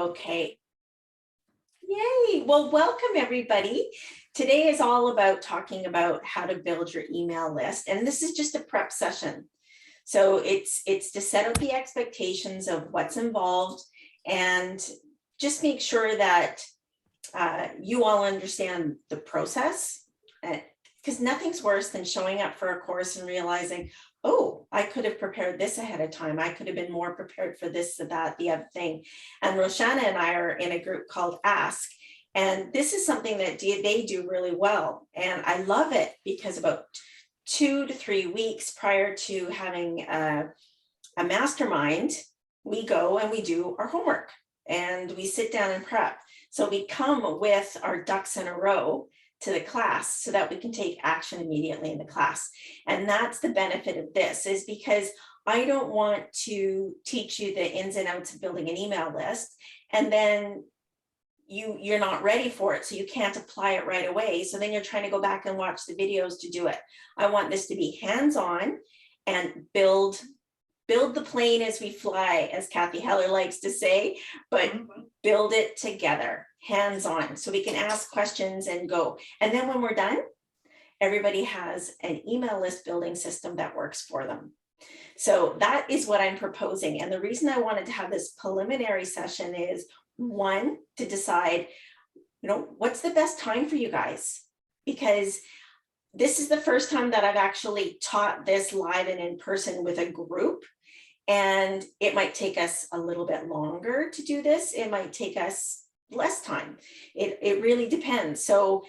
Okay. Yay. Well, welcome everybody. Today is all about talking about how to build your email list. And this is just a prep session. So it's to set up the expectations of what's involved and just make sure that you all understand the process. Because nothing's worse than showing up for a course and realizing, oh, I could have prepared this ahead of time. I could have been more prepared for this, that, the other thing. And Roshana and I are in a group called Ask. And this is something that they do really well. And I love it because about 2 to 3 weeks prior to having a mastermind, we go and we do our homework and we sit down and prep. So we come with our ducks in a row to the class so that we can take action immediately in the class. And that's the benefit of this, is because I don't want to teach you the ins and outs of building an email list and then you're not ready for it, so you can't apply it right away. So then you're trying to go back and watch the videos to do it. I want this to be hands-on and build the plane as we fly, as Kathy Heller likes to say, but build it together, hands-on, so we can ask questions and go. And then when we're done, everybody has an email list building system that works for them. So that is what I'm proposing. And the reason I wanted to have this preliminary session is, one, to decide, what's the best time for you guys? Because this is the first time that I've actually taught this live and in person with a group. And it might take us a little bit longer to do this. It might take us less time. It really depends. So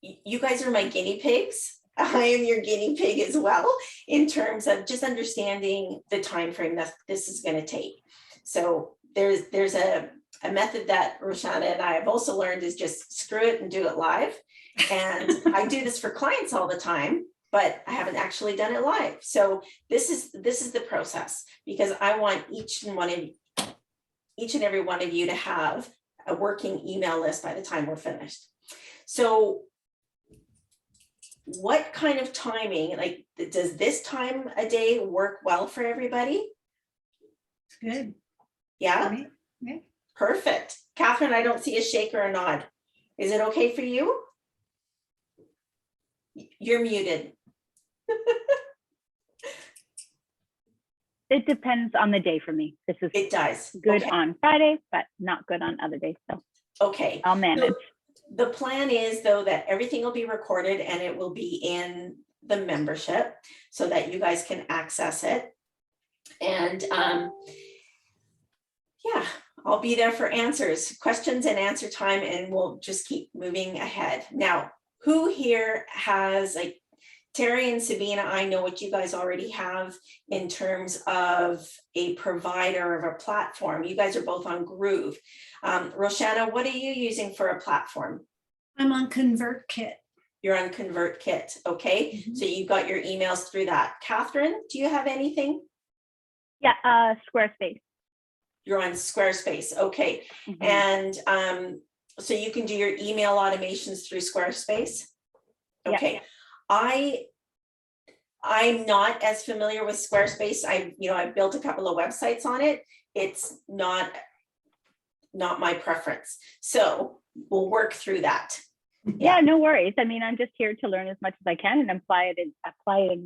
you guys are my guinea pigs. I am your guinea pig as well, in terms of just understanding the time frame that this is going to take. So there's a method that Roshana and I have also learned is just screw it and do it live. And I do this for clients all the time, but I haven't actually done it live. So this is the process, because I want each and every one of you to have a working email list by the time we're finished. So what kind of timing, like, does this time a day work well for everybody? It's good. Yeah? Yeah. Perfect. Catherine, I don't see a shake or a nod. Is it okay for you? You're muted. It depends on the day for me. It does. Good okay. On Friday, but not good on other days. So okay, I'll manage. So the plan is, though, that everything will be recorded and it will be in the membership so that you guys can access it. And yeah, I'll be there for questions and answer time, and we'll just keep moving ahead. Now, who here has, like, Terry and Sabina, I know what you guys already have in terms of a provider of a platform. You guys are both on Groove. Roshana, what are you using for a platform? I'm on ConvertKit. You're on ConvertKit, okay? Mm-hmm. So you've got your emails through that. Catherine, do you have anything? Yeah, Squarespace. You're on Squarespace, okay. Mm-hmm. And so you can do your email automations through Squarespace? Okay. Yeah. I'm not as familiar with Squarespace. I've built a couple of websites on it. It's not my preference. So we'll work through that. Yeah, no worries. I mean, I'm just here to learn as much as I can and apply it in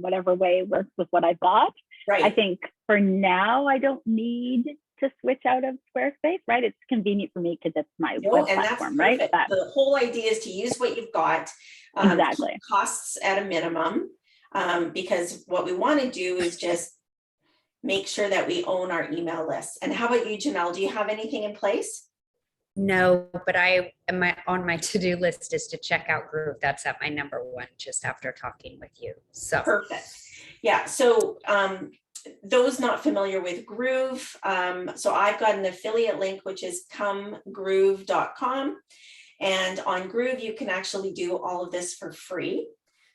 whatever way works with what I've got. Right. I think for now, I don't need to switch out of Squarespace, right? It's convenient for me because it's my web platform, right? The whole idea is to use what you've got. Exactly. Costs at a minimum, because what we want to do is just make sure that we own our email list. And how about you, Janelle? Do you have anything in place? No, but on my to-do list is to check out Groove. That's at my number one, just after talking with you. So perfect. Yeah. So those not familiar with Groove, so I've got an affiliate link, which is comegroove.com. And on Groove, you can actually do all of this for free.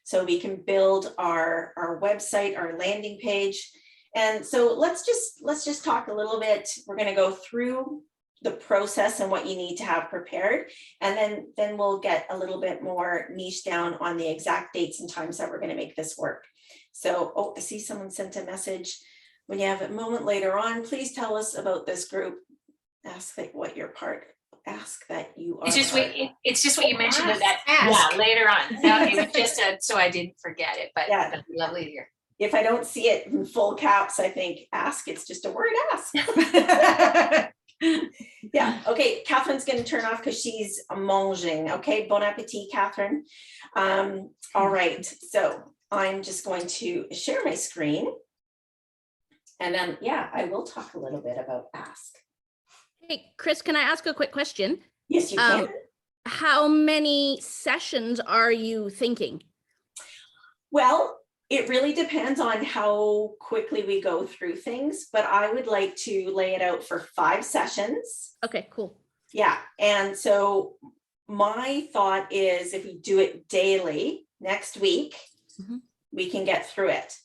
So we can build our website, our landing page. And so let's just talk a little bit. We're going to go through the process and what you need to have prepared. And then we'll get a little bit more niche down on the exact dates and times that we're going to make this work. So, I see someone sent a message. When you have a moment later on, please tell us about this group. ask that what your part, ask that you are. It's just part. it's just what you mentioned in that Ask. yeah, later on. No, it was just so I didn't forget it, but Yeah. that'd be lovely to hear. If I don't see it in full caps, I think ask, it's just a word, ask. Yeah, okay, Catherine's gonna turn off because she's manging. Okay, bon appetit, Catherine. All right, so I'm just going to share my screen. And then, yeah, I will talk a little bit about ask. Hey, Chris, can I ask a quick question? Yes, you can. How many sessions are you thinking? Well, it really depends on how quickly we go through things, but I would like to lay it out for 5 sessions. Okay, cool. Yeah, and so my thought is if we do it daily next week, we can get through it.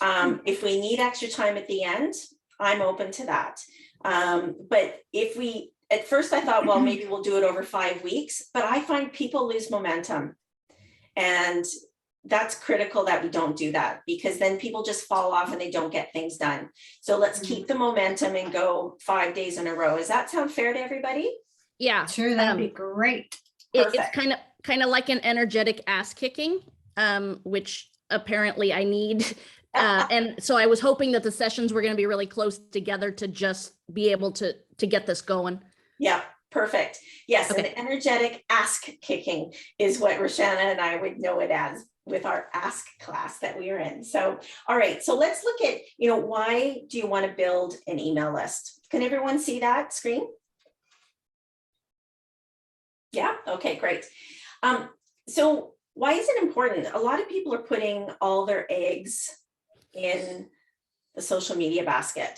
If we need extra time at the end, I'm open to that. But if we, at first I thought, well, maybe we'll do it over 5 weeks, but I find people lose momentum. And that's critical that we don't do that, because then people just fall off and they don't get things done. So let's keep the momentum and go 5 days in a row. Does that sound fair to everybody? Yeah. Sure, that'd be great. It's Perfect. kind of like an energetic ass kicking, which apparently I need. And so I was hoping that the sessions were going to be really close together to just be able to get this going. Yeah, perfect. Yes, Okay. an energetic ask kicking is what Roshana and I would know it as with our ask class that we are in. So, all right, so let's look at, why do you want to build an email list? Can everyone see that screen? Yeah, okay, great. So why is it important? A lot of people are putting all their eggs in the social media basket.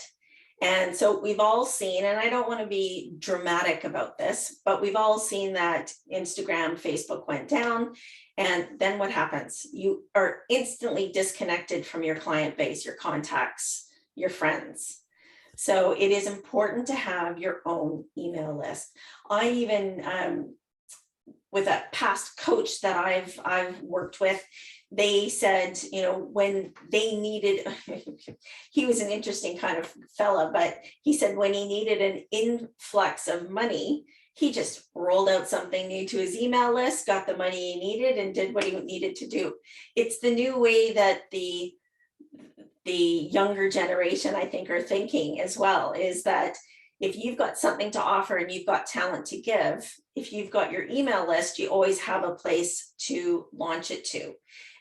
And so we've all seen, and I don't want to be dramatic about this, but we've all seen that Instagram, Facebook went down. And then what happens? You are instantly disconnected from your client base, your contacts, your friends. So it is important to have your own email list. I even, with a past coach that I've worked with, they said, when they needed, he was an interesting kind of fella, but he said when he needed an influx of money, he just rolled out something new to his email list, got the money he needed, and did what he needed to do. It's the new way that the younger generation, I think, are thinking as well, is that if you've got something to offer and you've got talent to give, if you've got your email list, you always have a place to launch it to.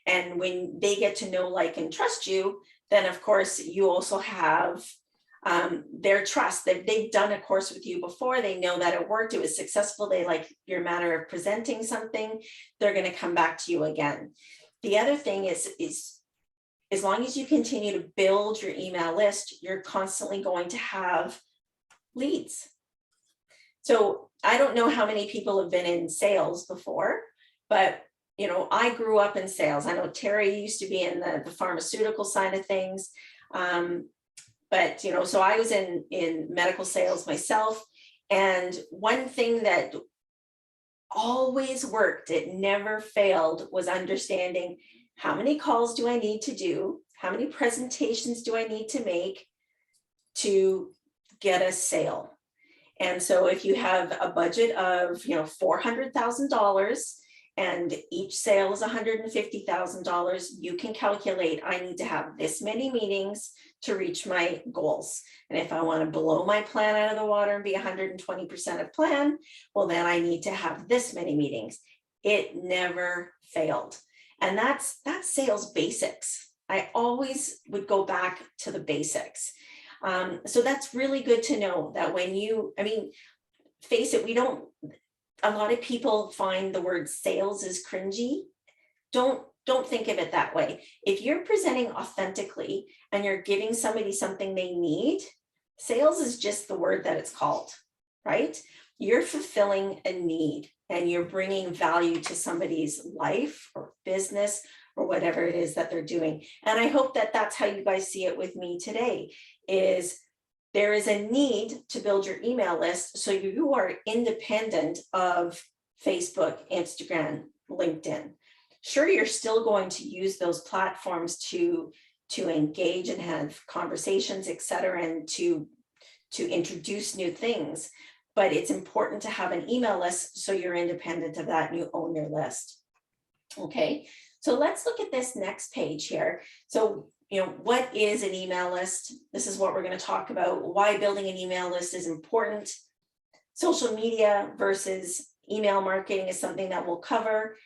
And when they get to know, like, and trust you, then of course you also have their trust. They've done a course with you before. They know that it worked. It was successful. They like your manner of presenting something. They're going to come back to you again. The other thing is as long as you continue to build your email list, you're constantly going to have leads. So I don't know how many people have been in sales before, but I grew up in sales. I know Terry used to be in the pharmaceutical side of things. But so I was in medical sales myself. And one thing that always worked, it never failed, was understanding how many calls do I need to do? How many presentations do I need to make to get a sale? And so if you have a budget of, $400,000 and each sale is $150,000, you can calculate, I need to have this many meetings to reach my goals. And if I want to blow my plan out of the water and be 120% of plan, well, then I need to have this many meetings. It never failed. And that's sales basics. I always would go back to the basics. So that's really good to know that when face it, a lot of people find the word sales is cringy. Don't think of it that way. If you're presenting authentically and you're giving somebody something they need, sales is just the word that it's called, right? You're fulfilling a need and you're bringing value to somebody's life or business or whatever it is that they're doing. And I hope that that's how you guys see it with me today, is there is a need to build your email list so you are independent of Facebook, Instagram, LinkedIn. Sure, you're still going to use those platforms to engage and have conversations, et cetera, and to introduce new things. but it's important to have an email list so you're independent of that and you own your list. Okay, so let's look at this next page here. So, what is an email list? This is what we're going to talk about, why building an email list is important. Social media versus email marketing is something that we'll cover.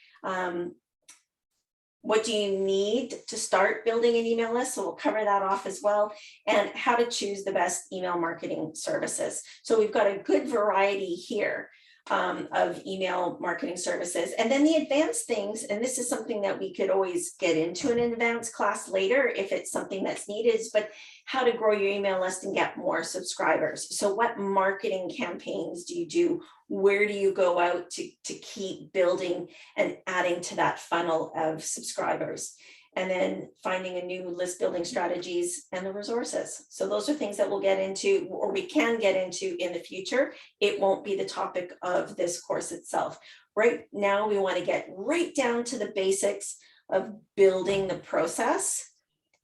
What do you need to start building an email list? So we'll cover that off as well, and how to choose the best email marketing services. So we've got a good variety here of email marketing services. And then the advanced things, and this is something that we could always get into an advanced class later if it's something that's needed, but how to grow your email list and get more subscribers. So what marketing campaigns do you do? Where do you go out to keep building and adding to that funnel of subscribers? And then finding a new list building strategies and the resources. So those are things that we'll get into, or we can get into in the future. It won't be the topic of this course itself. Right now, we want to get right down to the basics of building the process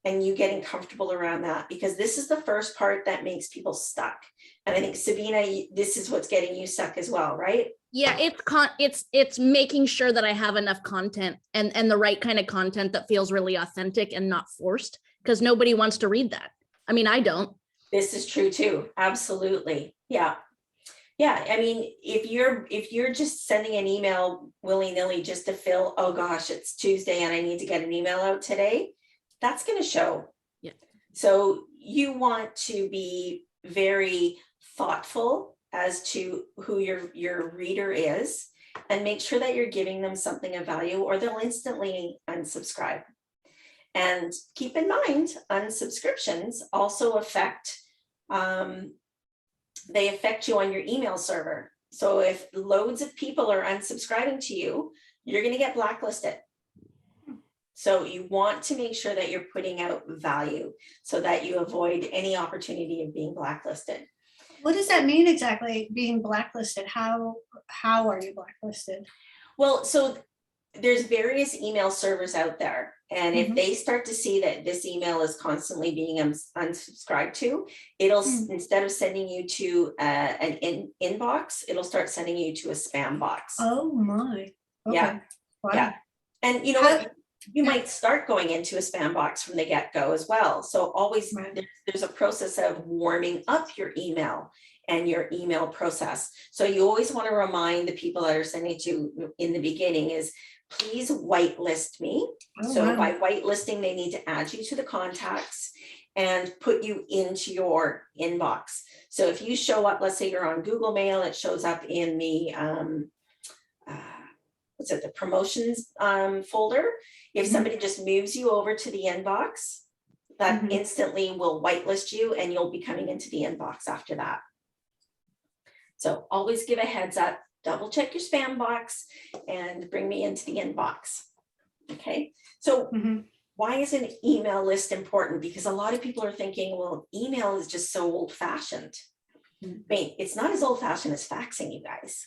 and you getting comfortable around that, because this is the first part that makes people stuck. And I think, Sabina, this is what's getting you stuck as well, right? Yeah, it's making sure that I have enough content and the right kind of content that feels really authentic and not forced, because nobody wants to read that. I mean, I don't. This is true too. Absolutely. Yeah. Yeah. I mean, if you're just sending an email willy-nilly just to fill, oh gosh, it's Tuesday and I need to get an email out today, that's going to show. Yeah. So you want to be very thoughtful as to who your reader is, and make sure that you're giving them something of value, or they'll instantly unsubscribe. And keep in mind, unsubscriptions also affect, they affect you on your email server. So if loads of people are unsubscribing to you, you're going to get blacklisted. So you want to make sure that you're putting out value so that you avoid any opportunity of being blacklisted. What does that mean exactly, being blacklisted? How are you blacklisted? Well, so there's various email servers out there. And if they start to see that this email is constantly being unsubscribed to, it'll, instead of sending you to an inbox, it'll start sending you to a spam box. Oh my. Okay. Yeah. Wow. Yeah. And you know what? You might start going into a spam box from the get-go as well. So always there's a process of warming up your email and your email process. So you always want to remind the people that are sending to in the beginning is, please whitelist me. By whitelisting, they need to add you to the contacts and put you into your inbox. So if you show up, let's say you're on Google Mail, it shows up in the the promotions folder. If somebody just moves you over to the inbox, that instantly will whitelist you and you'll be coming into the inbox after that. So always give a heads up, double check your spam box and bring me into the inbox. Okay, so why is an email list important? Because a lot of people are thinking, well, email is just so old fashioned. I mean, it's not as old fashioned as faxing, you guys.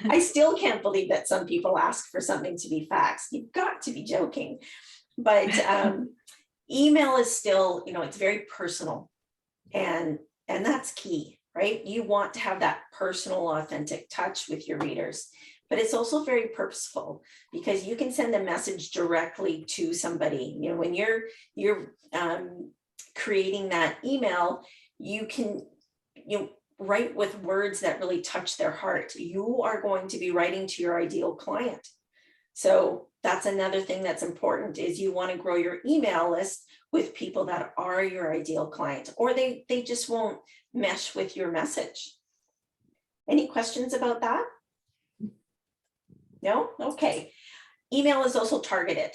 I still can't believe that some people ask for something to be faxed. You've got to be joking. But email is still, it's very personal, and that's key, right? You want to have that personal, authentic touch with your readers, but it's also very purposeful because you can send a message directly to somebody. When you're creating that email, you can, write with words that really touch their heart. You are going to be writing to your ideal client. So that's another thing that's important, is you want to grow your email list with people that are your ideal client, or they just won't mesh with your message. Any questions about that? No? Okay. Email is also targeted,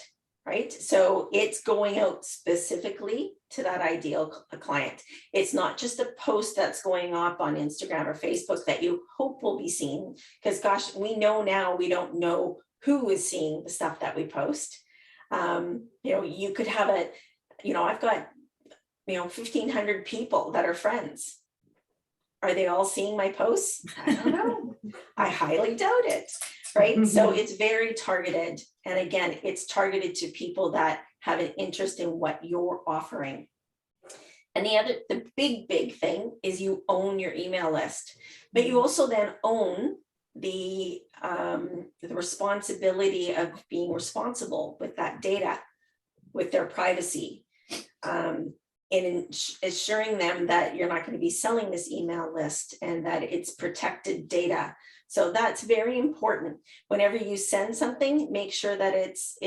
right? So it's going out specifically to that ideal client. It's not just a post that's going up on Instagram or Facebook that you hope will be seen, because gosh, we know now we don't know who is seeing the stuff that we post. You could have I've got 1,500 people that are friends. Are they all seeing my posts? I don't know. I highly doubt it. Right. So it's very targeted. And again, it's targeted to people that have an interest in what you're offering. And the big thing is you own your email list, but you also then own the responsibility of being responsible with that data, with their privacy, and assuring them that you're not going to be selling this email list and that it's protected data. So that's very important. Whenever you send something, make sure that it's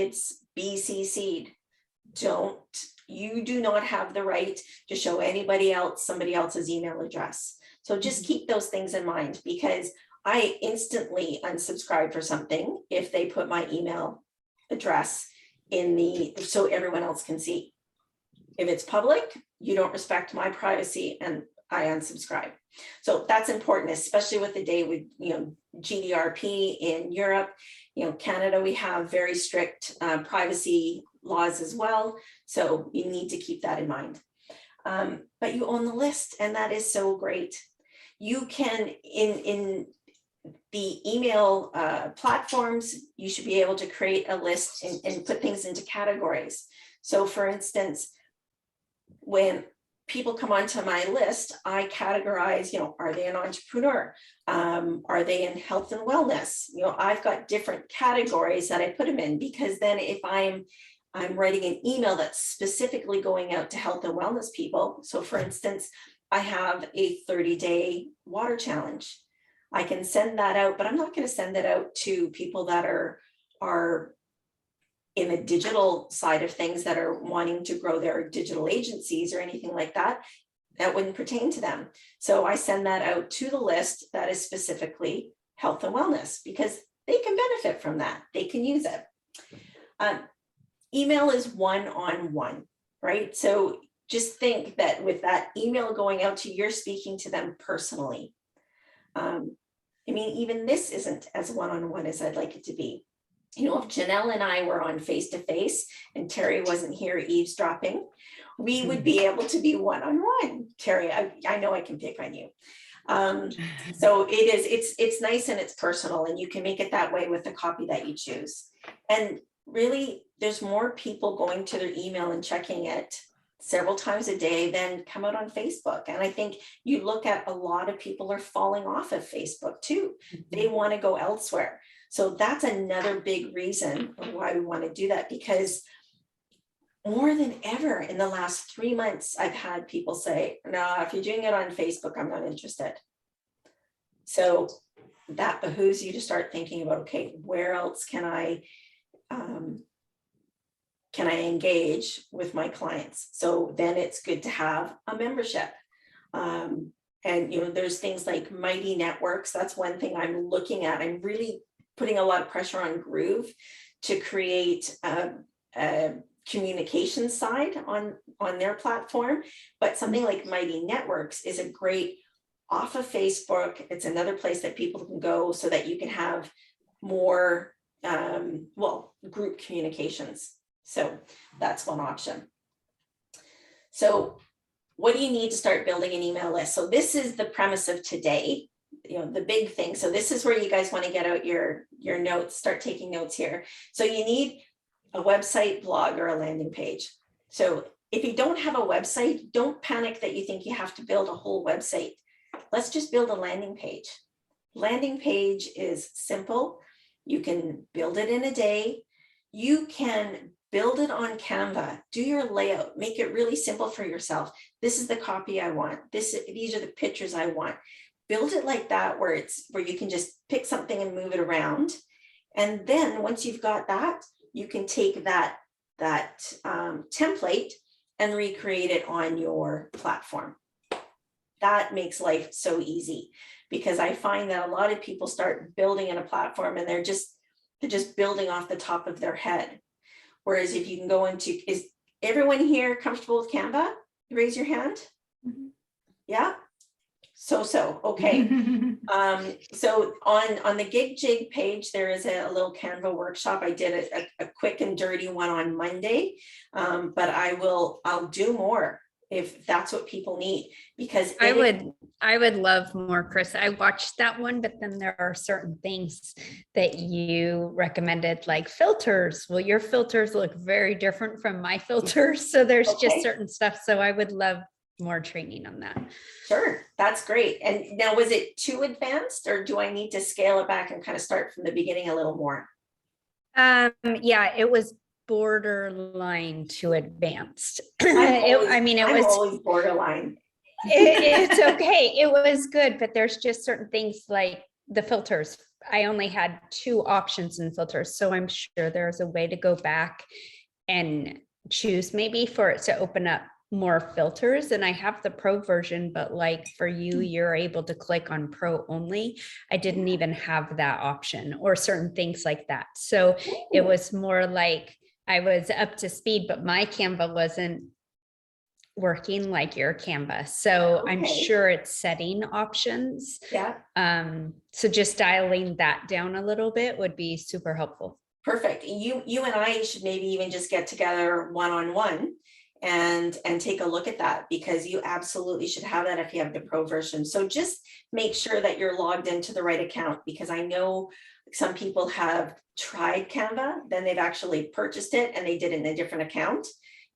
BCC'd. You do not have the right to show anybody else somebody else's email address. So just keep those things in mind, because I instantly unsubscribe for something if they put my email address so everyone else can see. If it's public, you don't respect my privacy and I unsubscribe. So that's important, especially with the day with, GDPR in Europe, Canada, we have very strict privacy laws as well. So you need to keep that in mind. But you own the list, and that is so great. You can, in the email platforms, you should be able to create a list and put things into categories. So for instance, when people come onto my list, I categorize, are they an entrepreneur? Are they in health and wellness? I've got different categories that I put them in, because then if I'm writing an email that's specifically going out to health and wellness people. So for instance, I have a 30-day water challenge. I can send that out, but I'm not going to send it out to people that are in the digital side of things, that are wanting to grow their digital agencies or anything like that. That wouldn't pertain to them. So I send that out to the list that is specifically health and wellness, because they can benefit from that. They can use it. Email is one-on-one, right? So just think that with that email going out to, you're speaking to them personally. Even this isn't as one-on-one as I'd like it to be. If Janelle and I were on face-to-face and Terry wasn't here eavesdropping, we would be able to be one-on-one. Terry, I know I can pick on you. So it's nice and it's personal, and you can make it that way with the copy that you choose. And really, there's more people going to their email and checking it several times a day than come out on Facebook. And I think you look at a lot of people are falling off of Facebook too. They want to go elsewhere. So that's another big reason why we want to do that, because more than ever in the last 3 months, I've had people say, no, if you're doing it on Facebook, I'm not interested. So that behooves you to start thinking about, okay, where else can I engage with my clients? So then it's good to have a membership. And there's things like Mighty Networks. That's one thing I'm looking at. I'm really putting a lot of pressure on Groove to create a communication side on their platform. But something like Mighty Networks is a great off of Facebook. It's another place that people can go so that you can have more group communications. So that's one option. So what do you need to start building an email list? So this is the premise of today, the big thing. So this is where you guys want to get out your notes, start taking notes here. So you need a website, blog, or a landing page. So if you don't have a website, don't panic that you think you have to build a whole website. Let's just build a landing page. Landing page is simple. You can build it in a day. You can build it on Canva, do your layout, make it really simple for yourself. This is the copy I want. These are the pictures I want. Build it like that, where you can just pick something and move it around. And then once you've got that, you can take that template and recreate it on your platform. That makes life so easy, because I find that a lot of people start building in a platform and they're just building off the top of their head. Whereas if you can go into, is everyone here comfortable with Canva? Raise your hand. Mm-hmm. Yeah. So, okay. So on the Gig Jig page, there is a little Canva workshop. I did a quick and dirty one on Monday, but I'll do more if that's what people need, because I would love more, Chris. I watched that one, but then there are certain things that you recommended, like filters. Well, your filters look very different from my filters. So there's just certain stuff. So I would love more training on that. Sure, that's great. And now, was it too advanced, or do I need to scale it back and kind of start from the beginning a little more? Yeah, it was borderline too advanced. I'm always borderline. It's okay. It was good, but there's just certain things like the filters. I only had 2 options in filters, so I'm sure there's a way to go back and choose maybe for it to open up more filters. And I have the pro version, but like for you, you're able to click on pro only. I didn't even have that option, or certain things like that. So it was more like I was up to speed, but my Canva wasn't working like your Canva. So I'm sure it's setting options. Yeah. So just dialing that down a little bit would be super helpful. Perfect. You and I should maybe even just get together one-on-one and take a look at that, because you absolutely should have that if you have the pro version. So just make sure that you're logged into the right account, because I know some people have tried Canva, then they've actually purchased it and they did it in a different account,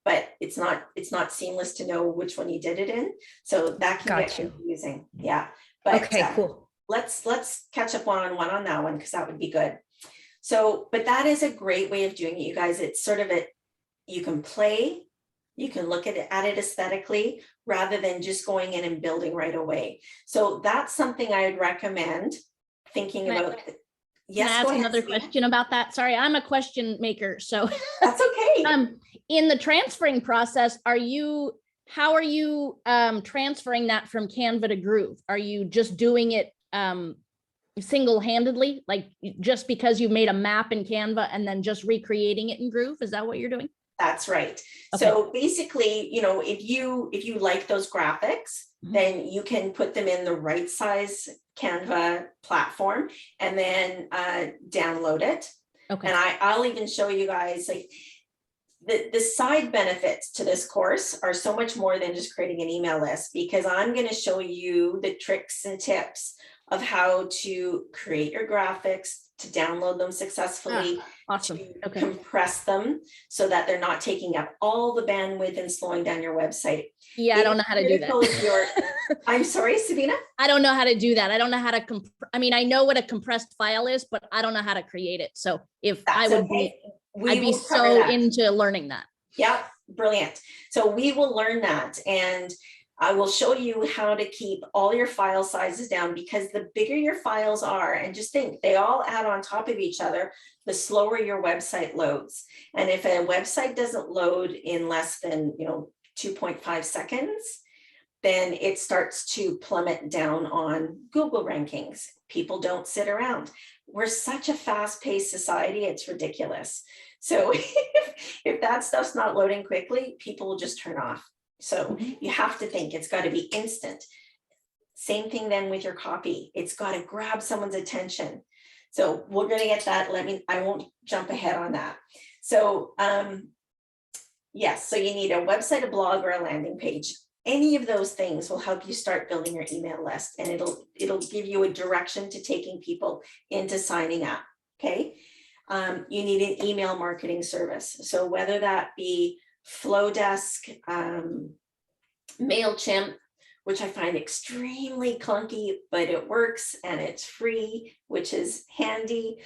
but it's not seamless to know which one you did it in. So that can get confusing. Yeah. But okay, cool. Let's catch up one-on-one on that one, because that would be good. So, but that is a great way of doing it, you guys. It's sort of you can play, you can look at it aesthetically, rather than just going in and building right away. So that's something I would recommend thinking about. Yes, can I ask another question about that? Sorry, I'm a question maker, so that's okay. In the transferring process, how are you transferring that from Canva to Groove? Are you just doing it single-handedly, like just because you made a map in Canva and then just recreating it in Groove? Is that what you're doing? That's right. Okay. So basically, if you like those graphics, then you can put them in the right size Canva platform and then download it. Okay. And I'll even show you guys, like, the side benefits to this course are so much more than just creating an email list, because I'm going to show you the tricks and tips of how to create your graphics, to download them successfully, awesome. To compress them so that they're not taking up all the bandwidth and slowing down your website. Yeah, I don't know how to do that. I'm sorry, Sabina? I don't know how to do that. I don't know how to, I know what a compressed file is, but I don't know how to create it. So if That's I would okay. I'd be so into learning that. Yeah, brilliant. So we will learn that, and I will show you how to keep all your file sizes down, because the bigger your files are, and just think, they all add on top of each other, the slower your website loads. And if a website doesn't load in less than 2.5 seconds, then it starts to plummet down on Google rankings. People don't sit around. We're such a fast-paced society, it's ridiculous. So if that stuff's not loading quickly, people will just turn off. So you have to think it's got to be instant. Same thing then with your copy. It's got to grab someone's attention. So we're going to get that. I won't jump ahead on that. So yes, so you need a website, a blog, or a landing page. Any of those things will help you start building your email list, and it'll give you a direction to taking people into signing up. Okay. You need an email marketing service. So whether that be Flowdesk, MailChimp, which I find extremely clunky, but it works and it's free, which is handy.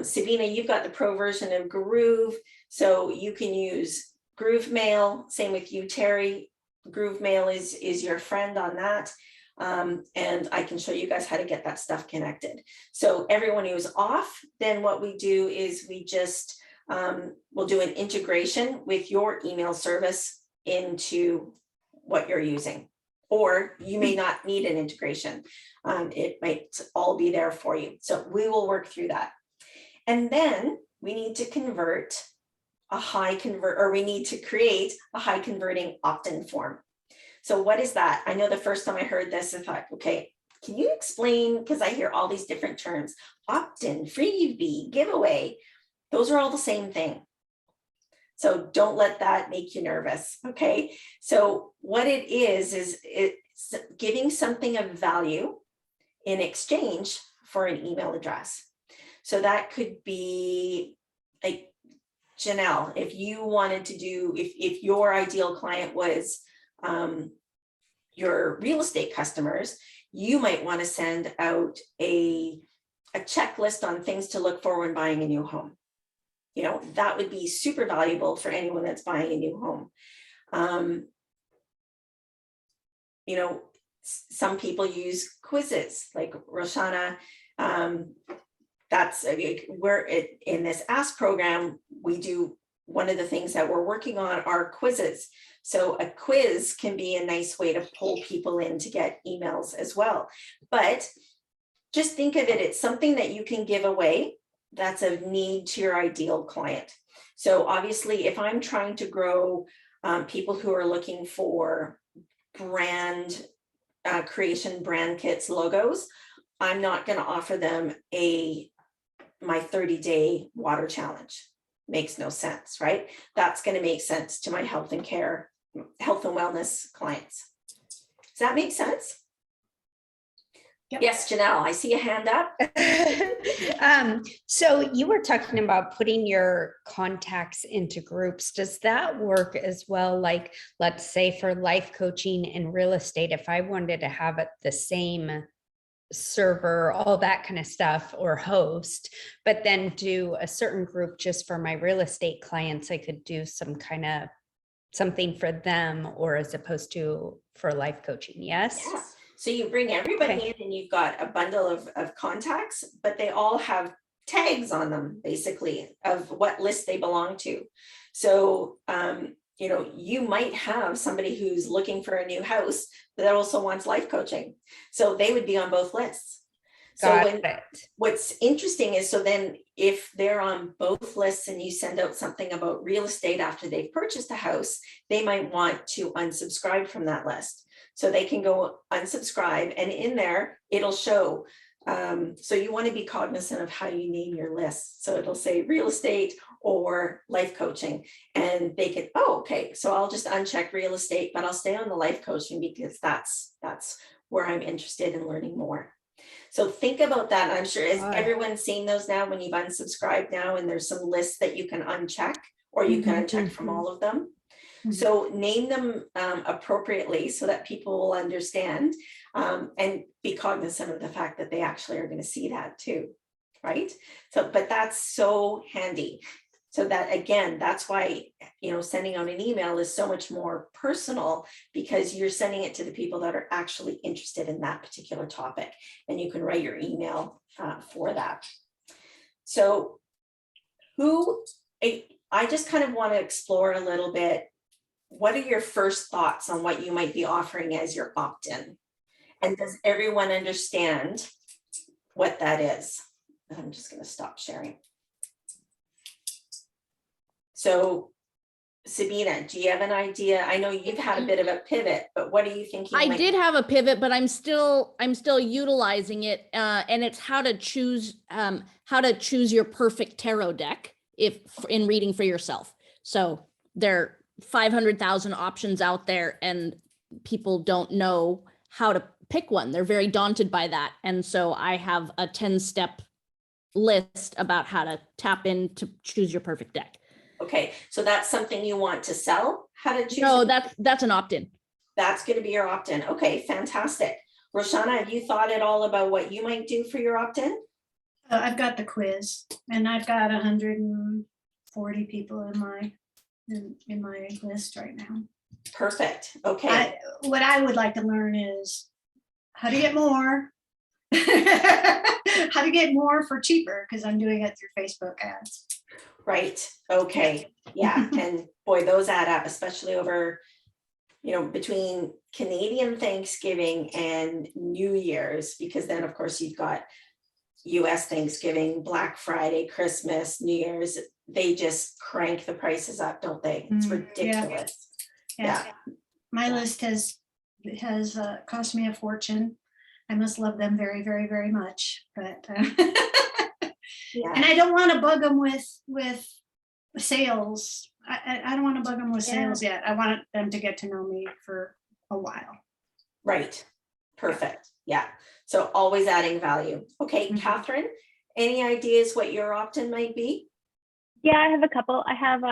Sabina, you've got the pro version of Groove, so you can use Groove Mail. Same with you, Terry. Groove Mail is your friend on that. And I can show you guys how to get that stuff connected. So everyone who's off, then what we do is we just we'll do an integration with your email service into what you're using, or you may not need an integration. It might all be there for you. So we will work through that. And then we need to we need to create a high converting opt-in form. So what is that? I know the first time I heard this, I thought, okay, can you explain? Because I hear all these different terms: opt-in, freebie, giveaway. Those are all the same thing. So don't let that make you nervous. Okay. So what it is it's giving something of value in exchange for an email address. So that could be like Janelle, if you wanted to do, if your ideal client was your real estate customers, you might want to send out a checklist on things to look for when buying a new home. You know, that would be super valuable for anyone that's buying a new home. You know, some people use quizzes like Roshana. That's we're in this Ask program, we do one of the things that we're working on are quizzes. So a quiz can be a nice way to pull people in to get emails as well. But just think of it, it's something that you can give away that's of need to your ideal client. So obviously, if I'm trying to grow people who are looking for brand creation, brand kits, logos, I'm not going to offer them my 30-day water challenge. Makes no sense, right? That's going to make sense to my health and wellness clients. Does that make sense? Yep. Yes, Janelle, I see a hand up. So you were talking about putting your contacts into groups. Does that work as well? Like, let's say for life coaching and real estate, if I wanted to have it the same server, all that kind of stuff, or host, but then do a certain group just for my real estate clients, I could do some kind of something for them, or as opposed to for life coaching. Yes. Yeah. So you bring everybody in and you've got a bundle of contacts, but they all have tags on them basically of what list they belong to. So, you know, you might have somebody who's looking for a new house that also wants life coaching. So they would be on both lists. What's interesting is, so then if they're on both lists and you send out something about real estate after they've purchased a house, they might want to unsubscribe from that list. So they can go unsubscribe, and in there, it'll show. So you want to be cognizant of how you name your list. So it'll say real estate or life coaching, and they can, oh, okay, so I'll just uncheck real estate, but I'll stay on the life coaching because that's where I'm interested in learning more. So think about that. I'm sure as everyone's seen those now when you've unsubscribed now, and there's some lists that you can uncheck, or you can uncheck from all of them. So name them appropriately so that people will understand, and be cognizant of the fact that they actually are going to see that too, right? So, but that's so handy. So that, again, that's why, you know, sending out an email is so much more personal, because you're sending it to the people that are actually interested in that particular topic, and you can write your email for that. So I just kind of want to explore a little bit, what are your first thoughts on what you might be offering as your opt-in? And does everyone understand what that is? I'm just going to stop sharing. So Sabina, do you have an idea? I know you've had a bit of a pivot, but what are you thinking? I did have a pivot, but I'm still utilizing it. And it's how to choose your perfect tarot deck in reading for yourself. So there 500,000 options out there, and people don't know how to pick one. They're very daunted by that. And so I have a 10-step list about how to tap in to choose your perfect deck. Okay, so that's something you want to sell? How to choose? No, that's an opt-in. That's going to be your opt-in. Okay, fantastic. Roshana, have you thought at all about what you might do for your opt-in? I've got the quiz, and I've got 140 people in my list right now. Perfect. Okay. What I would like to learn is how to get more, how to get more for cheaper, because I'm doing it through Facebook ads. Right. Okay. Yeah. And boy, those add up, especially over, you know, between Canadian Thanksgiving and New Year's, because then of course you've got US Thanksgiving, Black Friday, Christmas, New Year's. They just crank the prices up, don't they? It's ridiculous. Yeah. My list has cost me a fortune. I must love them very, very, very much, but Yeah. and I don't want to bug them with sales. I don't want to bug them with sales yet. I want them to get to know me for a while. Right. Perfect. Yeah. So always adding value. Okay, Catherine, any ideas what your opt-in might be? Yeah, I have a couple. I have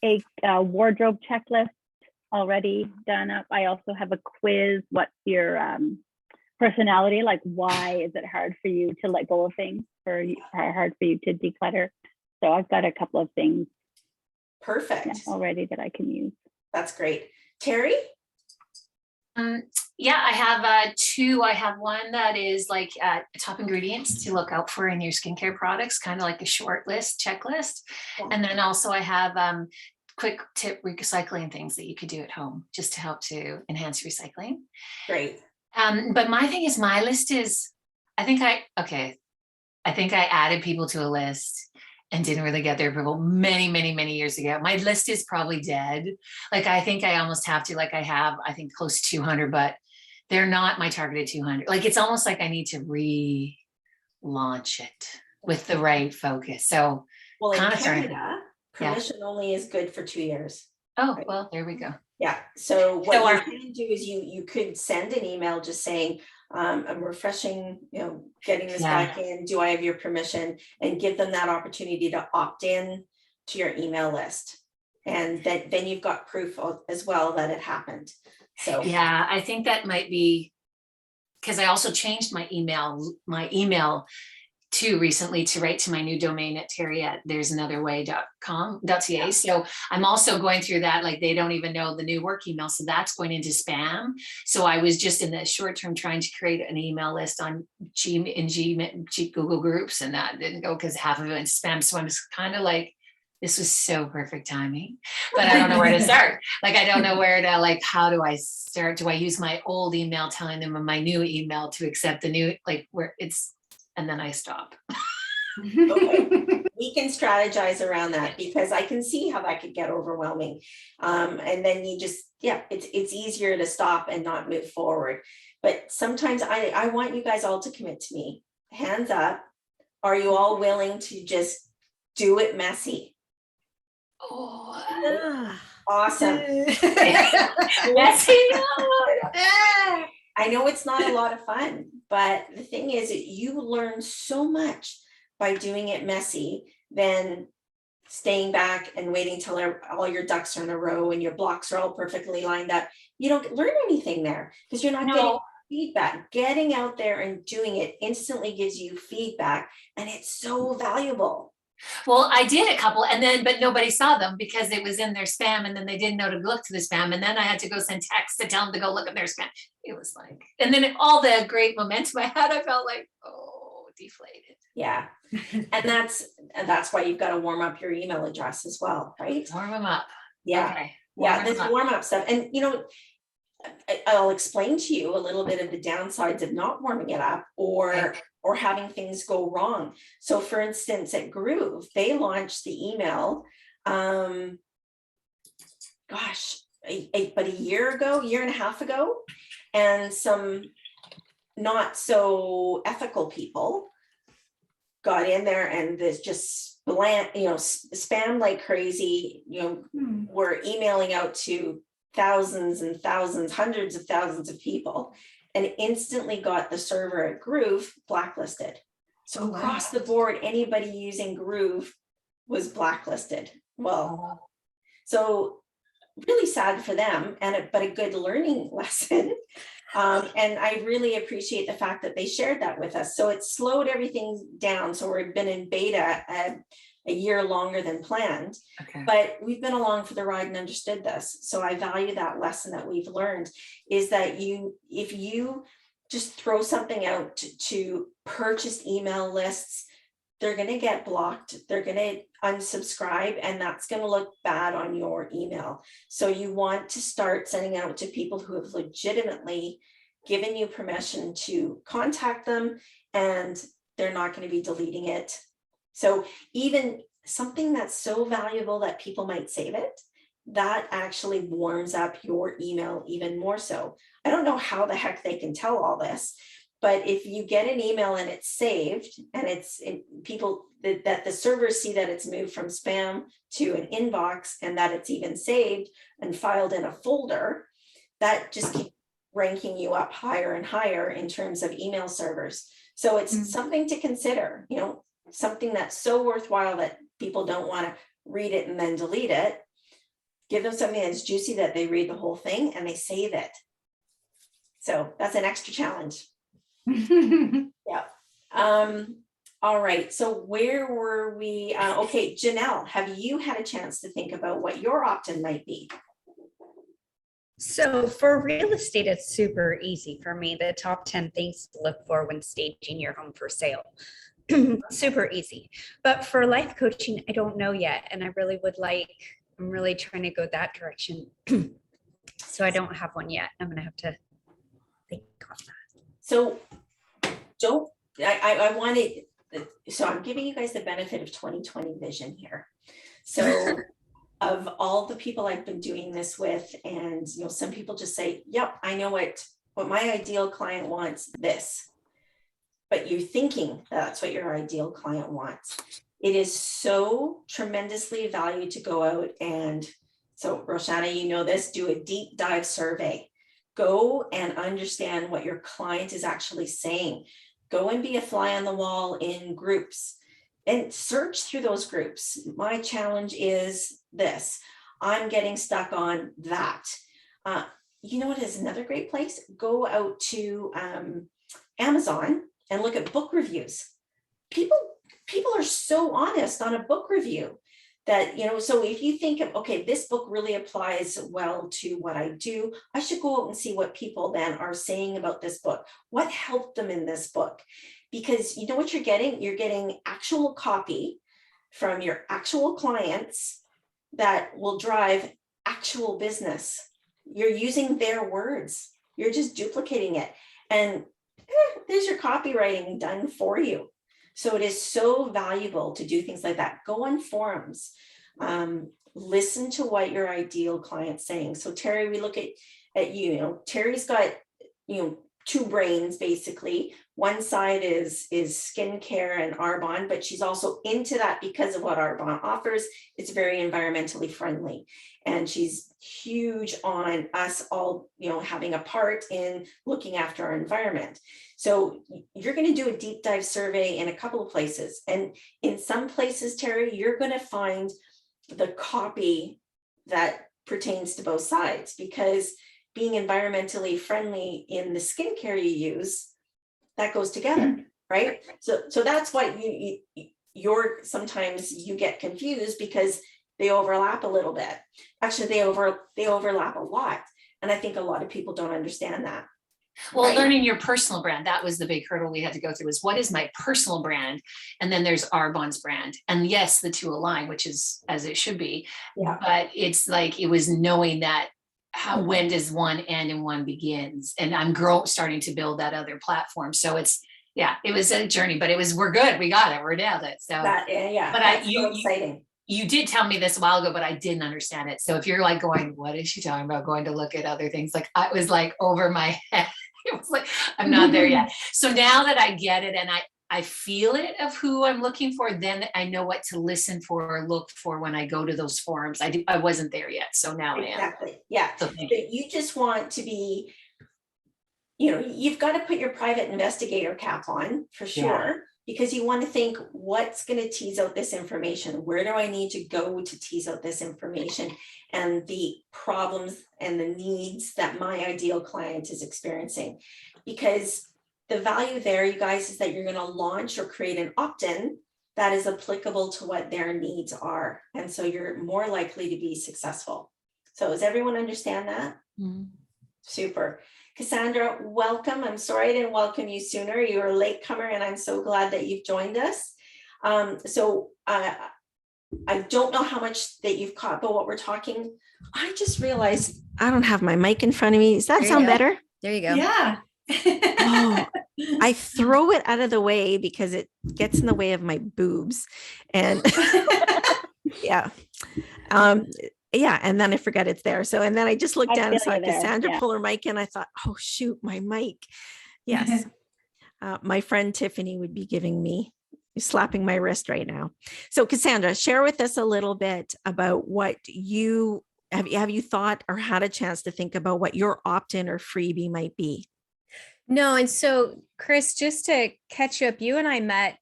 a wardrobe checklist already done up. I also have a quiz. What's your personality? Like, why is it hard for you to let go of things, or hard for you to declutter? So I've got a couple of things Perfect. already that I can use. That's great. Terry? Yeah, I have two. I have one that is like top ingredients to look out for in your skincare products, kind of like a short list, checklist. Yeah. And then also I have quick tip recycling things that you could do at home just to help to enhance recycling. Great. But my thing is, my list is, I think I added people to a list and didn't really get their approval many years ago. My list is probably dead. Like, I think I almost have to, like I have, I think close to 200, but they're not my targeted 200. Like, it's almost like I need to relaunch it with the right focus. So Well, in kind of starting. Canada, permission only is good for 2 years. Oh, Right. well, there we go. Yeah. So what So you can do is you could send an email just saying, I'm refreshing, getting this back in. Do I have your permission? And give them that opportunity to opt in to your email list. And then you've got proof as well that it happened. So yeah, I think that might be, because I also changed my email too recently to write to my new domain at terry@there'sanotherway.ca. So I'm also going through that, like they don't even know the new work email. So that's going into spam. So I was just in the short term trying to create an email list on Google Groups, and that didn't go because half of it went spam. So I'm just kind of like, this was so perfect timing, but I don't know where to start. Like, I don't know where to, like, how do I start? Do I use my old email telling them my new email to accept the new, like where it's, and then I stop. okay. We can strategize around that because I can see how that could get overwhelming. And then you just, it's easier to stop and not move forward. But sometimes I want you guys all to commit to me. Hands up. Are you all willing to just do it messy? Oh, Awesome. messy. I know it's not a lot of fun, but the thing is that you learn so much by doing it messy than staying back and waiting till all your ducks are in a row and your blocks are all perfectly lined up. You don't learn anything there because you're not getting feedback. Getting out there and doing it instantly gives you feedback, and it's so valuable. Well, I did a couple, and then, but nobody saw them because it was in their spam, and then they didn't know to look to the spam, and then I had to go send text to tell them to go look at their spam. It was like, and then all the great momentum I had, I felt like, deflated. Yeah, and that's why you've got to warm up your email address as well, right? Warm them up. Yeah, okay. This warm up stuff, and I'll explain to you a little bit of the downsides of not warming it up or having things go wrong. So for instance, at Groove, they launched the email, about a year and a half ago, and some not so ethical people got in there and there's just spam like crazy, were emailing out to thousands and thousands, hundreds of thousands of people, and instantly got the server at Groove blacklisted. So across the board, anybody using Groove was blacklisted. Well, so really sad for them, but a good learning lesson. And I really appreciate the fact that they shared that with us. So it slowed everything down. So we've been in beta a year longer than planned, but we've been along for the ride and understood this. So I value that lesson that we've learned is that if you just throw something out to purchase email lists, they're going to get blocked. They're going to unsubscribe, and that's going to look bad on your email. So you want to start sending out to people who have legitimately given you permission to contact them, and they're not going to be deleting it. So even something that's so valuable that people might save it, that actually warms up your email even more so. I don't know how the heck they can tell all this, but if you get an email and it's saved and people that the servers see that it's moved from spam to an inbox and that it's even saved and filed in a folder, that just keeps ranking you up higher and higher in terms of email servers. So it's something to consider, something that's so worthwhile that people don't want to read it and then delete it. Give them something that's juicy that they read the whole thing and they save it. So that's an extra challenge. Yeah. All right. So where were we? Okay, Janelle, have you had a chance to think about what your opt-in might be? So for real estate, it's super easy for me. The top 10 things to look for when staging your home for sale. Super easy. But for life coaching, I don't know yet. And I really would like, I'm really trying to go that direction. So I don't have one yet. I'm going to have to think on that. So don't, I wanted, so I'm giving you guys the benefit of 2020 vision here. So of all the people I've been doing this with, and you know, some people just say, yep, I know what my ideal client wants, this. But you're thinking that's what your ideal client wants. It is so tremendously valued to go out and, so Roshana, you know this, do a deep dive survey. Go and understand what your client is actually saying. Go and be a fly on the wall in groups and search through those groups. My challenge is this. I'm getting stuck on that. You know what is another great place? Go out to Amazon and look at book reviews. People are so honest on a book review that, you know, so if you think of, okay, this book really applies well to what I do, I should go out and see what people then are saying about this book. What helped them in this book? Because you know what you're getting? You're getting actual copy from your actual clients that will drive actual business. You're using their words. You're just duplicating it. And there's your copywriting done for you. So it is so valuable to do things like that. Go on forums, listen to what your ideal client's saying. So Terry, we look at you, you know, Terry's got, you know, two brains basically. One side is skincare and Arbonne, but she's also into that because of what Arbonne offers. It's very environmentally friendly. And she's huge on us all, you know, having a part in looking after our environment. So you're going to do a deep dive survey in a couple of places. And in some places, Terry, you're going to find the copy that pertains to both sides, because being environmentally friendly in the skincare you use, that goes together, right? So that's why you're sometimes you get confused because they overlap a little bit. Actually, they overlap a lot. And I think a lot of people don't understand that. Well, Right. learning your personal brand, that was the big hurdle we had to go through, is what is my personal brand? And then there's Arbonne's brand. And yes, the two align, which is as it should be. Yeah. But it's like, it was knowing that when does one end and one begins? And I'm starting to build that other platform. So it's, yeah, it was a journey, but we're good. We got it. We're nailed it. So Yeah, but that's so exciting. You did tell me this a while ago, but I didn't understand it. So if you're like going, what is she talking about? Going to look at other things, like I was like over my head. It was like, I'm not there yet. So now that I get it and I feel it of who I'm looking for, then I know what to listen for or look for when I go to those forums. I wasn't there yet. So now Exactly. I am. Yeah. So thank But you just want to be, you know, you've got to put your private investigator cap on for sure, because you want to think, what's going to tease out this information? Where do I need to go to tease out this information and the problems and the needs that my ideal client is experiencing? Because the value there, you guys, is that you're going to launch or create an opt-in that is applicable to what their needs are. And so you're more likely to be successful. So does everyone understand that? Mm-hmm. Super. Cassandra, welcome. I'm sorry I didn't welcome you sooner. You were a latecomer and I'm so glad that you've joined us. I don't know how much that you've caught, but what we're talking, I just realized I don't have my mic in front of me. Does that sound better? There you go. Yeah. Oh, I throw it out of the way because it gets in the way of my boobs. And yeah. Yeah, and then I forget it's there. So, and then I just looked I down and feel saw you there, Cassandra yeah. pull her mic in. I thought, oh shoot, my mic. Yes. My friend Tiffany would be giving me, slapping my wrist right now. So Cassandra, share with us a little bit about what you, have you thought or had a chance to think about what your opt-in or freebie might be? No, and so Chris, just to catch you up, you and I met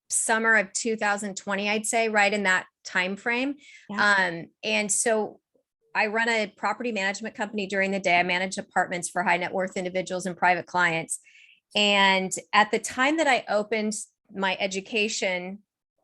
summer of 2020, I'd say, right in that timeframe. Yeah. And so I run a property management company during the day. I manage apartments for high net worth individuals and private clients. And at the time that I opened my education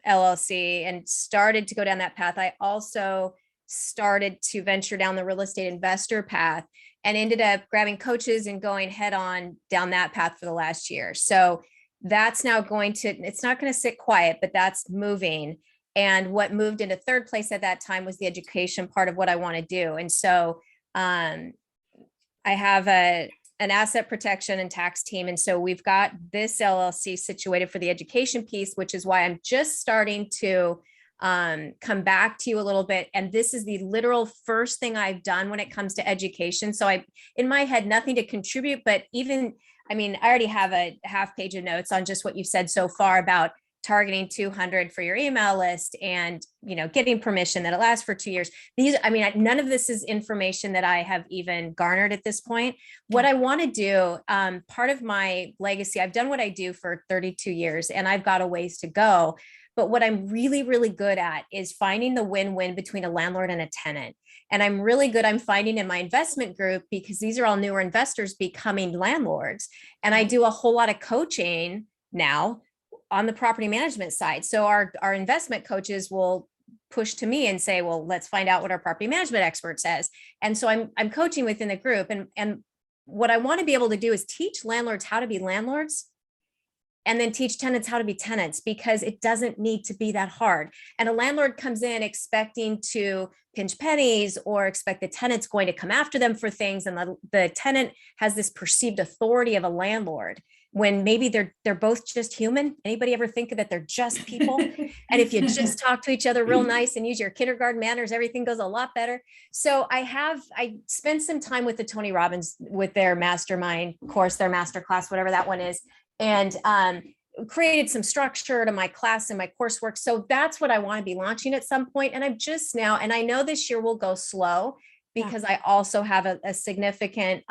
LLC and started to go down that path, I also started to venture down the real estate investor path and ended up grabbing coaches and going head on down that path for the last year. So that's now it's not going to sit quiet, but that's moving. And what moved into third place at that time was the education part of what I want to do. And so I have an asset protection and tax team. And so we've got this LLC situated for the education piece, which is why I'm just starting to come back to you a little bit. And this is the literal first thing I've done when it comes to education. So in my head, nothing to contribute, but I already have a half page of notes on just what you've said so far about targeting 200 for your email list and, getting permission that it lasts for 2 years. None of this is information that I have even garnered at this point. What I want to do, part of my legacy, I've done what I do for 32 years and I've got a ways to go. But what I'm really, really good at is finding the win-win between a landlord and a tenant. And I'm finding in my investment group, because these are all newer investors becoming landlords. And I do a whole lot of coaching now on the property management side. So our investment coaches will push to me and say, well, let's find out what our property management expert says. And so I'm coaching within the group. And what I want to be able to do is teach landlords how to be landlords and then teach tenants how to be tenants, because it doesn't need to be that hard. And a landlord comes in expecting to pinch pennies or expect the tenant's going to come after them for things. And the tenant has this perceived authority of a landlord when maybe they're both just human. Anybody ever think that they're just people? And if you just talk to each other real nice and use your kindergarten manners, everything goes a lot better. So I spent some time with the Tony Robbins with their mastermind course, their masterclass, whatever that one is, and created some structure to my class and my coursework. So that's what I want to be launching at some point. And I'm just now, and I know this year will go slow because I also have a significant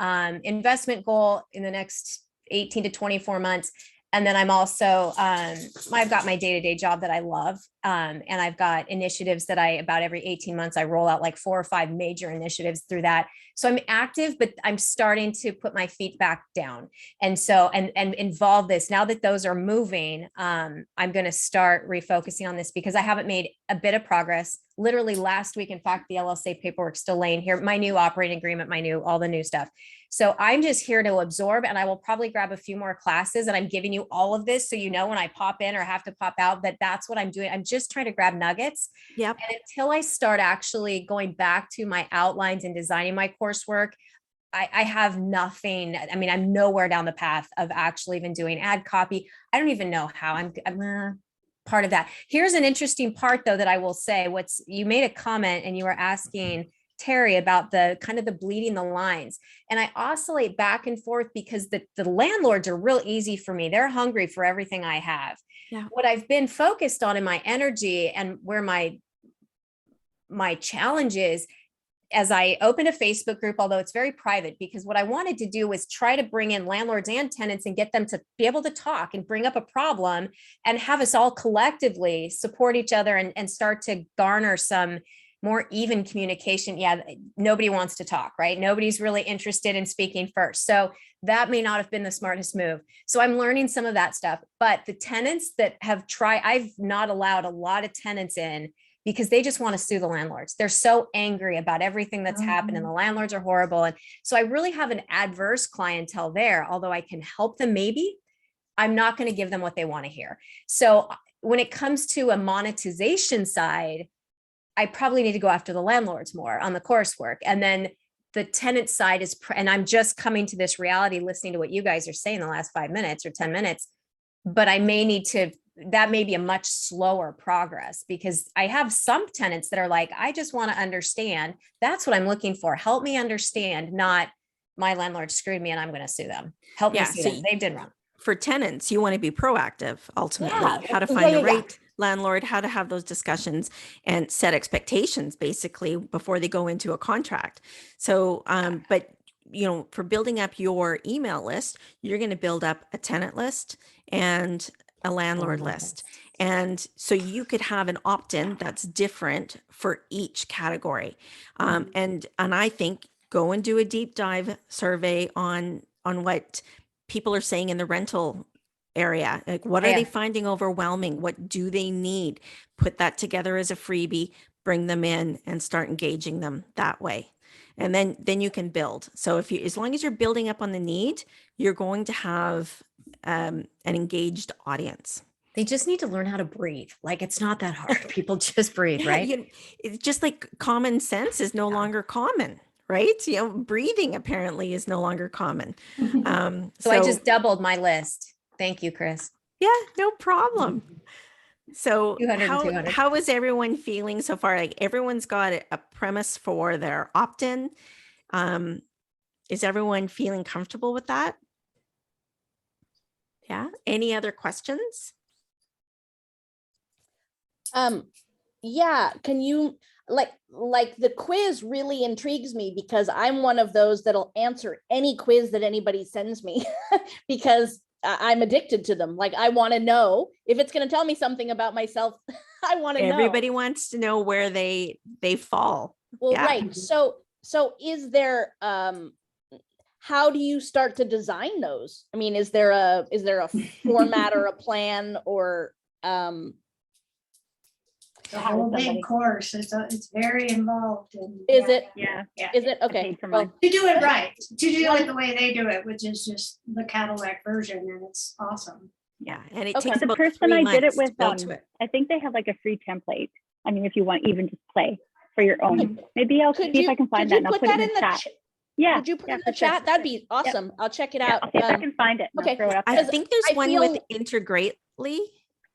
investment goal in the next 18 to 24 months. And then I'm also, I've got my day-to-day job that I love. And I've got initiatives that about every 18 months, I roll out like 4 or 5 major initiatives through that. So I'm active, but I'm starting to put my feet back down. And so, and involve this now that those are moving, I'm going to start refocusing on this because I haven't made a bit of progress. Literally last week, in fact, the LLC paperwork still laying here, my new operating agreement, all the new stuff. So I'm just here to absorb, and I will probably grab a few more classes, and I'm giving you all of this. So, when I pop in or have to pop out, that's what I'm doing. I'm just trying to grab nuggets. Yep. And until I start actually going back to my outlines and designing my coursework, I have nothing. I'm nowhere down the path of actually even doing ad copy. I don't even know how. I'm part of that. Here's an interesting part though, that I will say. You made a comment and you were asking Terry about the kind of the bleeding the lines. And I oscillate back and forth because the landlords are real easy for me. They're hungry for everything I have. Yeah. What I've been focused on in my energy and where my challenge is, as I opened a Facebook group, although it's very private, because what I wanted to do was try to bring in landlords and tenants and get them to be able to talk and bring up a problem and have us all collectively support each other and start to garner some more even communication. Yeah, nobody wants to talk, right? Nobody's really interested in speaking first. So that may not have been the smartest move. So I'm learning some of that stuff. But the tenants that have tried, I've not allowed a lot of tenants in because they just want to sue the landlords. They're so angry about everything that's happened and the landlords are horrible. And so I really have an adverse clientele there, although I can help them maybe. I'm not going to give them what they want to hear. So when it comes to a monetization side, I probably need to go after the landlords more on the coursework. And then the tenant side is, and I'm just coming to this reality, listening to what you guys are saying the last 5 minutes or 10 minutes, but I may need to, that may be a much slower progress because I have some tenants that are like, I just want to understand. That's what I'm looking for. Help me understand, not my landlord screwed me and I'm going to sue them. Help me sue them. They did wrong. For tenants, you want to be proactive, ultimately, how to Yeah, find the right landlord, how to have those discussions and set expectations basically before they go into a contract. So, but for building up your email list, you're going to build up a tenant list and a landlord list. And so you could have an opt-in that's different for each category. And I think go and do a deep dive survey on what people are saying in the rental area. Like, what are Yeah. they finding overwhelming? What do they need? Put that together as a freebie, bring them in and start engaging them that way. And then you can build. So if you, as long as you're building up on the need, you're going to have an engaged audience. They just need to learn how to breathe. Like, it's not that hard. People just breathe, Yeah, right? it's just like common sense is no longer common, right? Breathing apparently is no longer common. So I just doubled my list. Thank you, Chris. Yeah, no problem. So 200 and 200. how is everyone feeling so far? Like, everyone's got a premise for their opt-in. Is everyone feeling comfortable with that? Yeah. Any other questions? Yeah, can you like the quiz really intrigues me because I'm one of those that'll answer any quiz that anybody sends me because I'm addicted to them. Like, I want to know if it's going to tell me something about myself. I want to know. Everybody wants to know where they fall. Well, Yeah. right. So is there how do you start to design those? I mean, is there a format or a plan or The whole big course, it's very involved and. is it? Yeah. Is it? Okay. paid for Well, mine. To do it right, to do it the way they do it, which is just the Cadillac version, and it's awesome. Yeah. And it Okay. takes The about person 3 I did it months to with, build to it. I think they have like a free template. I mean, if you want, even just play for your own. Maybe I'll see if I can find that and I'll put it in the chat. Yeah. Would you put it in for the sure. chat? That'd be awesome. I'll check it Yeah, out. I'll see if I can find it. And okay. I'll throw it up I there. think there's I one with feel- Integrately.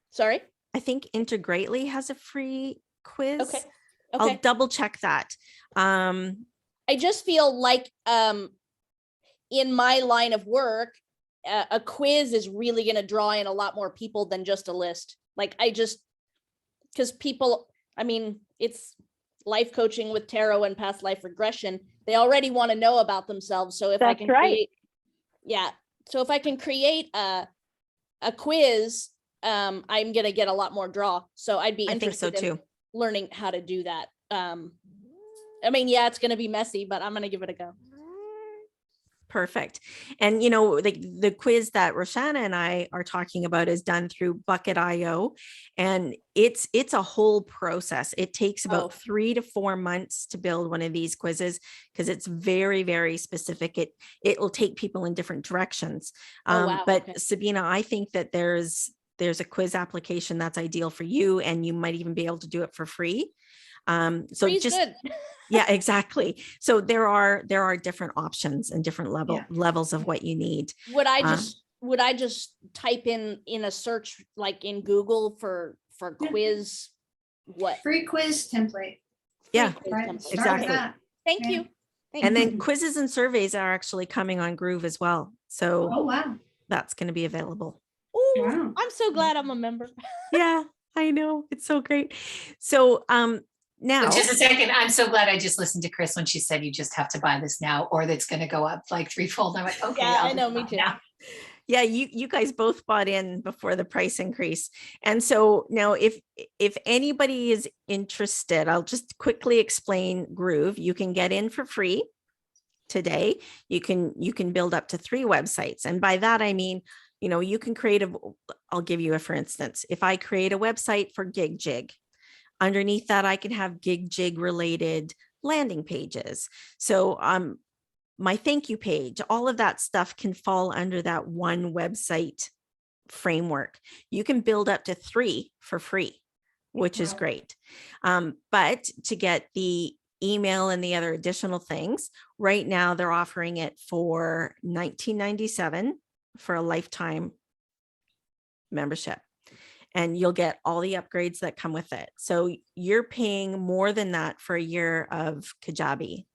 Sorry. I think Integrately has a free quiz. Okay. I'll Okay. double check that. I just feel like in my line of work, a quiz is really going to draw in a lot more people than just a list. Like, because people, I mean, it's life coaching with tarot and past life regression. They already want to know about themselves. So if I That's can right. create, yeah. So if I can create a quiz, I'm going to get a lot more draw. So I'd be I think so interested in too. learning how to do that. I mean, yeah, it's going to be messy, but I'm going to give it a go. Perfect. And the quiz that Roshana and I are talking about is done through Bucket.io, and it's a whole process. It takes about 3 to 4 months to build one of these quizzes because it's very, very specific. It will take people in different directions. Wow. But Okay. Sabina, I think that there's a quiz application that's ideal for you, and you might even be able to do it for free. So Free's just good. yeah, exactly. So there are different options and different levels of what you need. Would I just type in a search like in Google for quiz? What? Free quiz template. Yeah, Right, start with exactly. that. Thank Yeah. you. And then quizzes and surveys are actually coming on Groove as well. So Oh, wow. that's going to be available. Ooh, Wow. I'm so glad I'm a member. Yeah, I know. It's so great. So now Just a second. I'm so glad I just listened to Chris when she said you just have to buy this now, or that's going to go up like threefold. I'm like, okay. Yeah, I'll I know, do me that too. now. yeah, you guys both bought in before the price increase. And so now if anybody is interested, I'll just quickly explain Groove. You can get in for free today. You can build up to 3 websites. And by that, I mean, you can create I'll give you a, for instance, if I create a website for Gig Jig, underneath that, I can have Gig Jig related landing pages. So my thank you page, all of that stuff can fall under that one website framework. You can build up to 3 for free, which is Wow. great. But to get the email and the other additional things, right now they're offering it for $19.97 for a lifetime membership. And you'll get all the upgrades that come with it. So you're paying more than that for a year of Kajabi.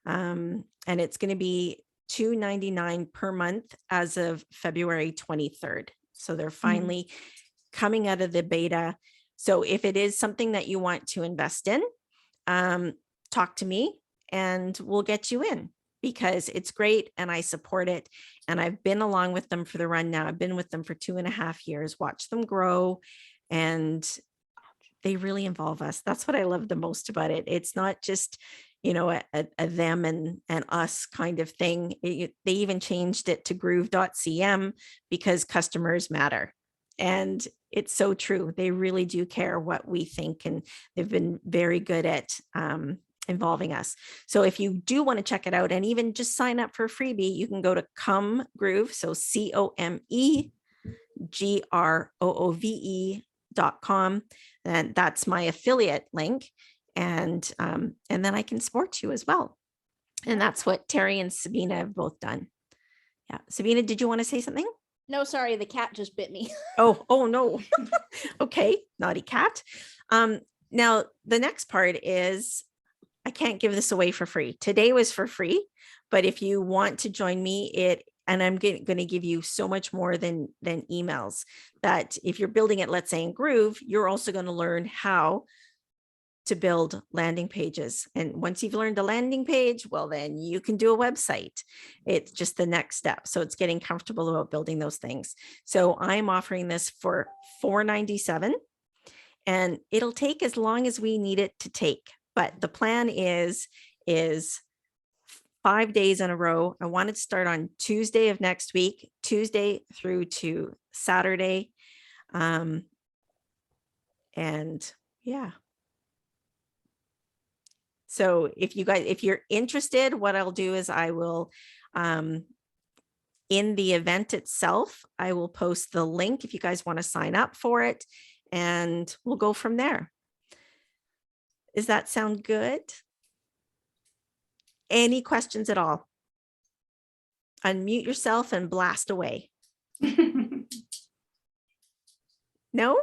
And it's going to be $2.99 per month as of February 23rd. So they're finally coming out of the beta. So if it is something that you want to invest in, talk to me and we'll get you in, because it's great and I support it. And I've been along with them for the run now. I've been with them for 2.5 years, watch them grow and they really involve us. That's what I love the most about it. It's not just, you know, a them and us kind of thing. They even changed it to groove.cm because customers matter. And it's so true. They really do care what we think, and they've been very good at involving us. So if you do want to check it out and even just sign up for a freebie, you can go to Come Groove. So COMEGROOVE.com. And that's my affiliate link. And then I can support you as well. And that's what Terry and Sabina have both done. Yeah. Sabina, did you want to say something? No, sorry, the cat just bit me. Oh no. Okay, naughty cat. Now the next part is, I can't give this away for free. Today was for free, but if you want to join me, and I'm going to give you so much more than emails, that if you're building it, let's say in Groove, you're also going to learn how to build landing pages. And once you've learned a landing page, well, then you can do a website. It's just the next step. So it's getting comfortable about building those things. So I'm offering this for $4.97, and it'll take as long as we need it to take. But the plan is 5 days in a row. I wanted to start on Tuesday of next week, Tuesday through to Saturday. And yeah. So if you're interested, what I'll do is I will, in the event itself, I will post the link if you guys want to sign up for it, and we'll go from there. Does that sound good? Any questions at all? Unmute yourself and blast away. No?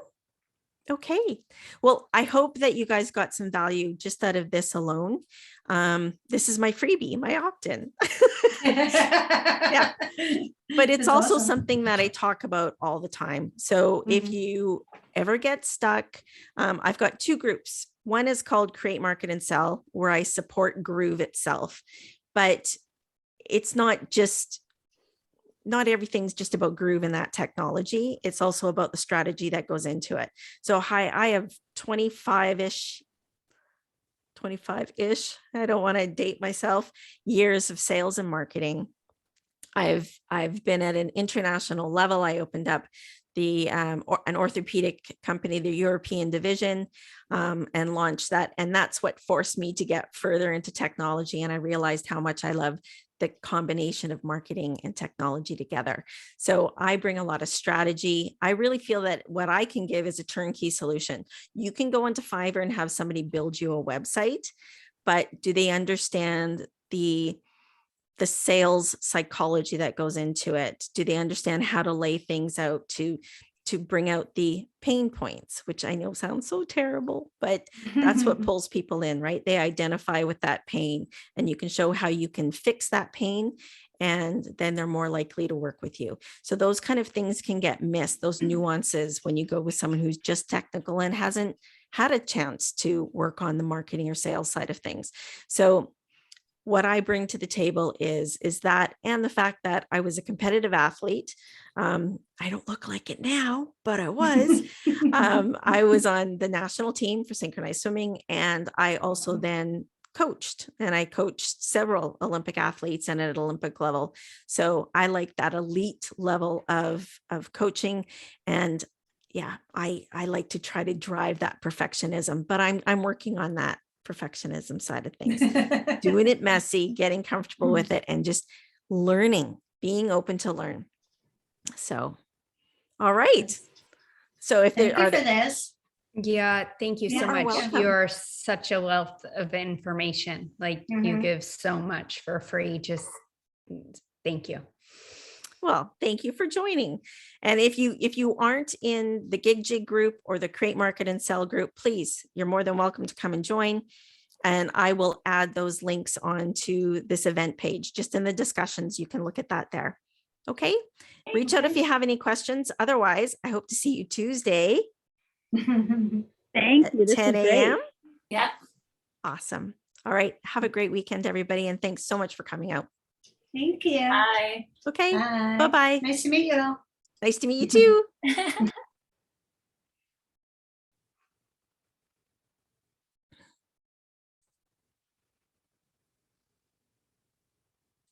Okay. Well, I hope that you guys got some value just out of this alone. This is my freebie, my opt-in. Yeah. But it's That's also awesome. something that I talk about all the time. So if you ever get stuck, I've got 2 groups. One is called Create, Market, and Sell, where I support Groove itself. But it's not everything's just about Groove and that technology. It's also about the strategy that goes into it. So I have 25-ish, I don't want to date myself, years of sales and marketing. I've been at an international level. I opened up an orthopedic company, the European division, and launched that. And that's what forced me to get further into technology. And I realized how much I love the combination of marketing and technology together. So I bring a lot of strategy. I really feel that what I can give is a turnkey solution. You can go into Fiverr and have somebody build you a website, but do they understand the sales psychology that goes into it? Do they understand how to lay things out to bring out the pain points, which I know sounds so terrible, but that's what pulls people in, right? They identify with that pain, and you can show how you can fix that pain, and then they're more likely to work with you. So those kind of things can get missed, those nuances, when you go with someone who's just technical and hasn't had a chance to work on the marketing or sales side of things. So what I bring to the table is that, and the fact that I was a competitive athlete. I don't look like it now, but I was. I was on the national team for synchronized swimming, and I also then coached, and I coached several Olympic athletes and at Olympic level. So I like that elite level of coaching. And yeah, I like to try to drive that perfectionism, but I'm working on that perfectionism side of things, doing it messy, getting comfortable with it, and just learning, being open to learn. So, all right. So if Thank there you are for this. Yeah, thank you so Yeah, you're much. welcome. You're such a wealth of information. Like you Mhm. give so much for free. Just thank you. Well, thank you for joining. And if you aren't in the Gig Jig group or the Create, Market, and Sell group, please, you're more than welcome to come and join. And I will add those links onto this event page, just in the discussions. You can look at that there. Okay. Reach out if you have any questions. Otherwise, I hope to see you Tuesday Thank at you. This 10 is great. a.m. Yeah. Awesome. All right. Have a great weekend, everybody. And thanks so much for coming out. Thank you. Bye. Okay. Bye. Bye-bye. Nice to meet you. Nice to meet you too.